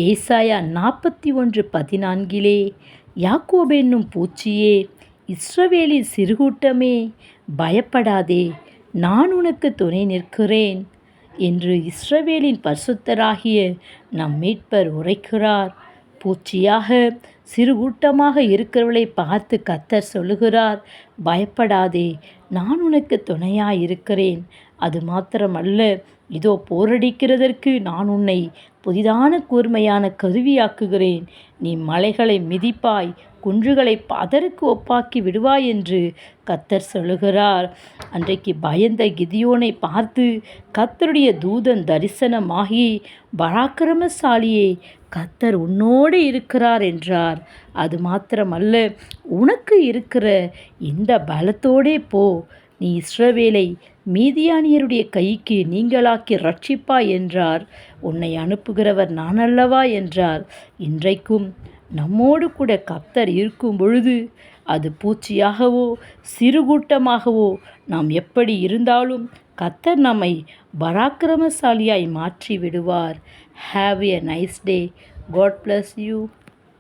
ஏசாயா 41:14 யாக்கோபு என்னும் பூச்சியே, இஸ்ரவேலின் சிறுகூட்டமே, பயப்படாதே, நான் உனக்கு துணை நிற்கிறேன் என்று இஸ்ரவேலின் பரிசுத்தராகிய நம் மீட்பர் உரைக்கிறார். பூச்சியாக சிறுகூட்டமாக இருக்கிறவளை பார்த்து கர்த்தர் சொல்லுகிறார், பயப்படாதே, நான் உனக்கு துணையாயிருக்கிறேன். அது மாத்திரமல்ல, இதோ போரடிக்கிறதற்கு நான் உன்னை புதிதான கூர்மையான கருவியாக்குகிறேன். நீ மலைகளை மிதிப்பாய், குன்றுகளை பதருக்கு ஒப்பாக்கி விடுவாய் என்று கர்த்தர் சொல்லுகிறார். அன்றைக்கு பயந்த கிதியோனை பார்த்து கர்த்தருடைய தூதன் தரிசனமாகி, பராக்கிரமசாலியே, கர்த்தர் உன்னோடு இருக்கிறார் என்றார். அது மாத்திரமல்ல, உனக்கு இருக்கிற இந்த பலத்தோடே போ, நீ இஸ்ரவேலை மீதியானியருடைய கைக்கு நீங்களாக்கி ரட்சிப்பாய் என்றார். உன்னை அனுப்புகிறவர் நான் அல்லவா என்றார். இன்றைக்கும் நம்மோடு கூட கர்த்தர் இருக்கும் பொழுது, அது பூச்சியாகவோ சிறுகூட்டமாகவோ நாம் எப்படி இருந்தாலும் கர்த்தர் நம்மை பராக்கிரமசாலியாய் மாற்றி விடுவார். Have a nice day. God bless you.